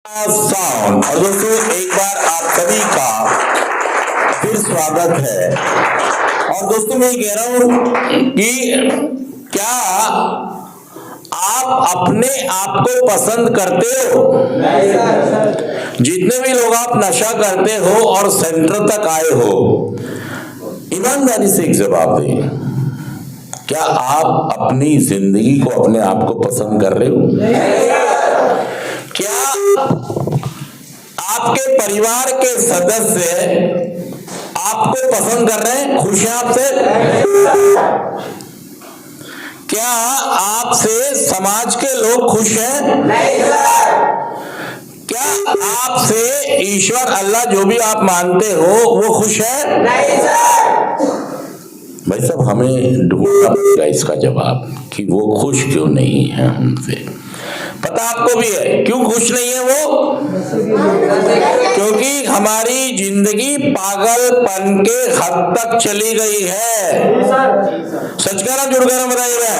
Sound. और दोस्तों एक बार आप सभी का फिर स्वागत है। और दोस्तों मैं कह रहा हूं कि क्या आप अपने आप को पसंद करते हो? जितने भी लोग आप नशा करते हो और सेंटर तक आए हो, ईमानदारी से एक जवाब दें, क्या आप अपनी जिंदगी को अपने आप को पसंद कर रहे हो? क्या आपके परिवार के सदस्य आपको पसंद कर रहे हैं? खुश हैं आपसे? क्या आपसे समाज के लोग खुश हैं? क्या आपसे ईश्वर अल्लाह जो भी आप मानते हो वो खुश है? भाई साहब हमें ढूंढना पड़ेगा इसका जवाब कि वो खुश क्यों नहीं है हमसे। पता आपको भी है क्यों खुश नहीं है वो? क्योंकि हमारी जिंदगी पागलपन के हद तक चली गई है। सच कह रहा जुड़ कर बताइए,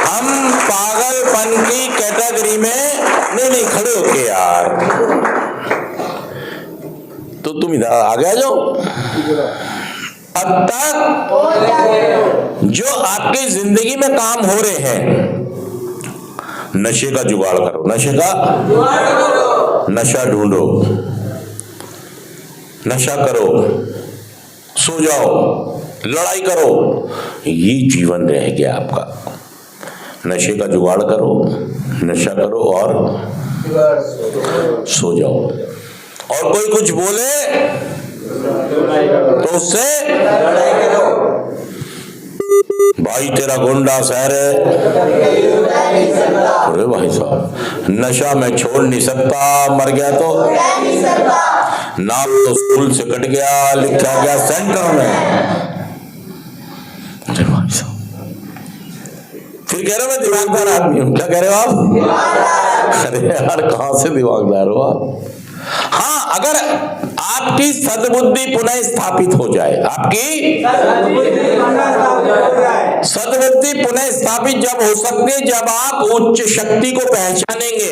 हम पागलपन की कैटेगरी में नहीं खड़े होके यार, तो तुम इधर आगे आ जाओ। अब तक जो आपकी जिंदगी में काम हो रहे हैं, नशे का जुगाड़ करो, नशे का नशा ढूंढो, नशा करो, सो जाओ, लड़ाई करो, ये जीवन रह गया आपका। नशे का जुगाड़ करो, नशा करो और सो जाओ। और कोई कुछ बोले तो उससे भाई तेरा गुंडा शहर है। अरे भाई साहब नशा मैं छोड़ नहीं सकता, मर गया तो नाम तो स्कूल से कट गया, लिखा गया सेंटर में। अरे भाई साहब फिर कह रहे मैं दिमागदार आदमी हूं। क्या कह रहे हो आप? अरे यार कहां से दिमागदार हो आप? हाँ, अगर आपकी सद्बुद्धि पुनः स्थापित हो जाए, आपकी सद्बुद्धि पुनः स्थापित जब हो सकती है, जब आप उच्च शक्ति को पहचानेंगे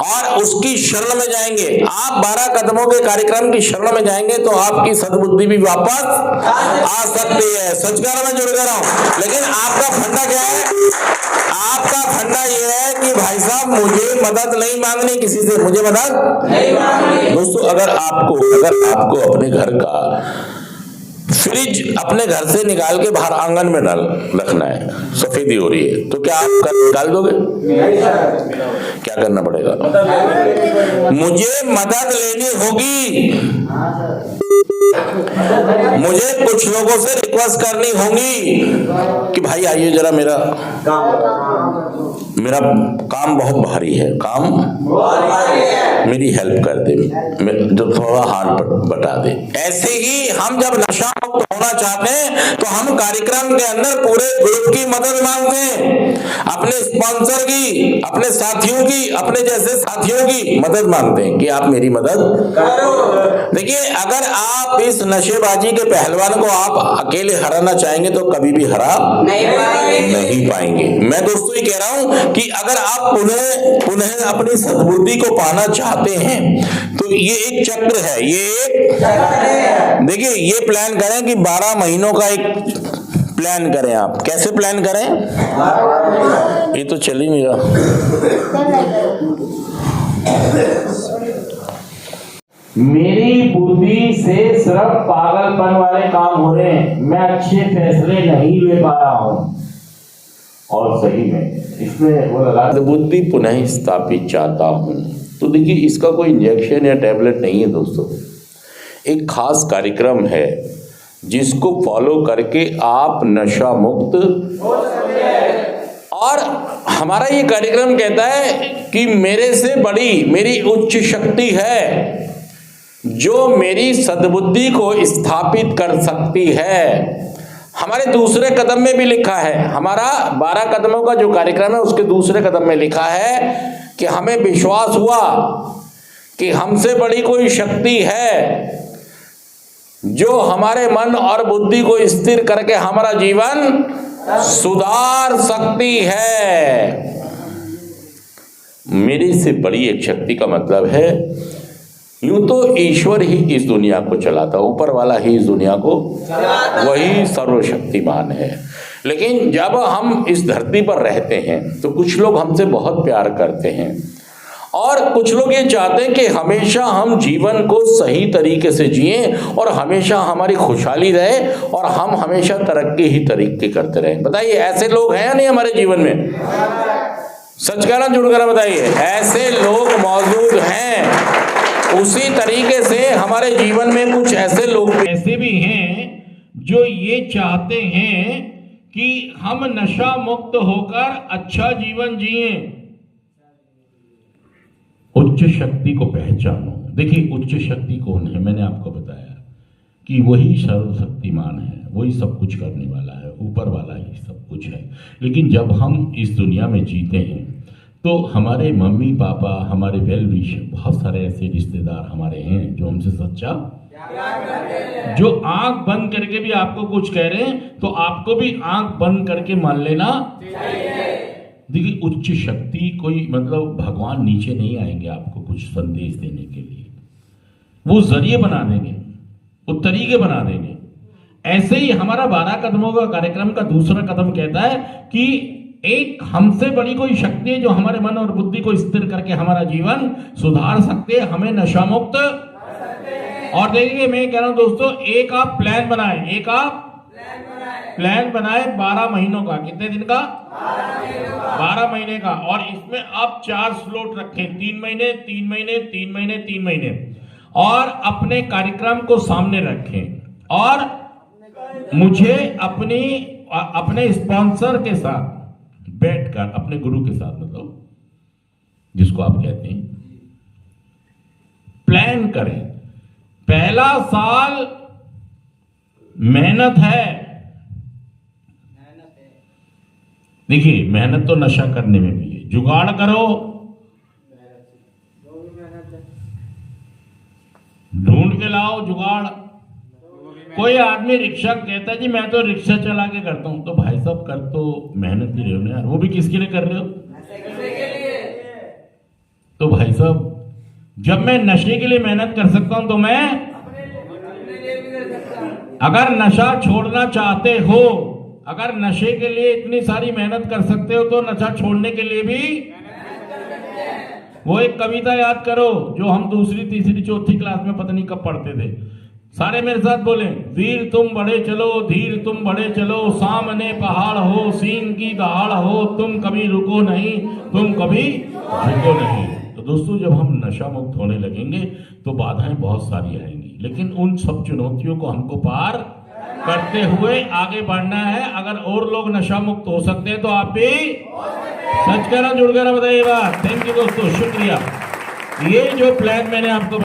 और उसकी शरण में जाएंगे। आप 12 कदमों के कार्यक्रम की शरण में जाएंगे तो आपकी सद्बुद्धि भी वापस आ सकती है। सचकार में जुड़ कर रहा हूं। लेकिन आपका फंडा क्या है? आपका फंडा यह है कि भाई साहब मुझे मदद नहीं मांगनी किसी से, मुझे मदद नहीं मांगनी। दोस्तों अगर आपको अपने घर का फ्रिज अपने घर से निकाल के बाहर आंगन में डाल रखना है, सफेदी हो रही है, तो क्या आप निकाल दोगे? क्या करना पड़ेगा? मुझे मदद लेनी होगी, मुझे कुछ लोगों से रिक्वेस्ट करनी होगी कि भाई आइए जरा, मेरा काम बहुत भारी है, काम मेरी हेल्प कर दे, जो थोड़ा हाथ बटा दे। ऐसे ही हम जब नशा मुक्त होना चाहते हैं तो हम कार्यक्रम के अंदर पूरे ग्रुप की मदद मांगते हैं, अपने स्पॉन्सर की, अपने साथियों की, अपने जैसे साथियों की मदद मांगते हैं कि आप मेरी मदद करो। देखिए अगर आप इस नशेबाजी के पहलवान को आप अकेले हराना चाहेंगे तो कभी भी हरा नहीं पाएंगे। मैं दोस्तों ये कह रहा हूं कि अगर आप पुनः अपनी सद्बुद्धि को पाना चाहते हैं तो ये एक चक्र है, ये एक देखिए ये प्लान करें कि 12 महीनों का एक प्लान करें। आप कैसे प्लान करें? ये तो चल ही नहीं रहा। मेरी बुद्धि से सिर्फ पागलपन वाले काम हो रहे हैं, मैं अच्छे फैसले नहीं ले पा रहा हूं। और सही में इसमें वो लगा बुद्धि पुनः स्थापित चाहता हूं, तो देखिए इसका कोई इंजेक्शन या टैबलेट नहीं है दोस्तों, एक खास कार्यक्रम है जिसको फॉलो करके आप नशा मुक्त हो सकते हैं। और हमारा ये कार्यक्रम कहता है कि मेरे से बड़ी मेरी उच्च शक्ति है जो मेरी सद्बुद्धि को स्थापित कर सकती है। हमारे दूसरे कदम में भी लिखा है, हमारा 12 कदमों का जो कार्यक्रम है उसके दूसरे कदम में लिखा है कि हमें विश्वास हुआ कि हमसे बड़ी कोई शक्ति है जो हमारे मन और बुद्धि को स्थिर करके हमारा जीवन सुधार सकती है। मेरे से बड़ी एक शक्ति का मतलब है, यूं तो ईश्वर ही इस दुनिया को चलाता, ऊपर वाला ही इस दुनिया को, वही सर्वशक्तिमान है। लेकिन जब हम इस धरती पर रहते हैं तो कुछ लोग हमसे बहुत प्यार करते हैं और कुछ लोग ये चाहते हैं कि हमेशा हम जीवन को सही तरीके से जिएं और हमेशा हमारी खुशहाली रहे और हम हमेशा तरक्की ही तरक्की करते रहें। बताइए ऐसे लोग हैं या नहीं हमारे जीवन में? सच कहना जुड़ कर बताइए, ऐसे लोग मौजूद हैं। उसी तरीके से हमारे जीवन में कुछ ऐसे लोग ऐसे भी हैं जो ये चाहते हैं कि हम नशा मुक्त होकर अच्छा जीवन जिए। उच्च शक्ति को पहचानो। देखिए उच्च शक्ति कौन है? मैंने आपको बताया कि वही सर्वशक्तिमान है, वही सब कुछ करने वाला है, ऊपर वाला ही सब कुछ है। लेकिन जब हम इस दुनिया में जीते हैं तो हमारे मम्मी पापा, हमारे वेल विश, बहुत सारे ऐसे रिश्तेदार हमारे हैं जो हमसे सच्चा, जो आंख बंद करके भी आपको कुछ कह रहे हैं तो आपको भी आंख बंद करके मान लेना चाहिए। देखिए उच्च शक्ति कोई मतलब भगवान नीचे नहीं आएंगे आपको कुछ संदेश देने के लिए, वो जरिए बना देंगे, वो तरीके बना देंगे। ऐसे ही हमारा 12 कदमों का कार्यक्रम का दूसरा कदम कहता है कि एक हमसे बड़ी कोई शक्ति है जो हमारे मन और बुद्धि को स्थिर करके हमारा जीवन सुधार सकते हैं, हमें नशा मुक्त। और देखिए मैं कह रहा हूं दोस्तों, एक आप प्लान बनाएं, एक आप प्लान बनाए 12 महीनों का। कितने दिन का? 12 महीने का। और इसमें आप 4 स्लॉट रखें, 3 महीने, 3 महीने, 3 महीने, 3 महीने, और अपने कार्यक्रम को सामने रखें और मुझे अपने स्पॉन्सर के साथ बैठकर, अपने गुरु के साथ, मतलब जिसको आप कहते हैं, प्लान करें। पहला साल मेहनत है। देखिए मेहनत तो नशा करने में भी है, जुगाड़ करो, ढूंढ के लाओ जुगाड़। कोई आदमी रिक्शा कहता है जी मैं तो रिक्शा चला के करता हूं, तो भाई साहब कर तो मेहनत ही रहे हो ना यार, वो भी किसके लिए कर रहे हो? तो भाई साहब जब मैं नशे के लिए मेहनत कर सकता हूं तो मैं, अगर नशा छोड़ना चाहते हो, अगर नशे के लिए इतनी सारी मेहनत कर सकते हो तो नशा छोड़ने के लिए भी वो एक कविता याद करो जो हम दूसरी तीसरी चौथी क्लास में पता नहीं कब पढ़ते थे। सारे मेरे साथ बोले, वीर तुम बढ़े चलो, धीर तुम बढ़े चलो, सामने पहाड़ हो, सीन की दहाड़ हो, तुम कभी रुको नहीं, तुम कभी झुको नहीं। तो दोस्तों जब हम नशा मुक्त होने लगेंगे तो बाधाएं बहुत सारी आएंगी, लेकिन उन सब चुनौतियों को हमको पार करते हुए आगे बढ़ना है। अगर और लोग नशा मुक्त हो सकते हैं तो आप भी सच कहना जुड़ कर बताइए बात। थैंक यू दोस्तों, शुक्रिया। ये जो प्लान मैंने आपको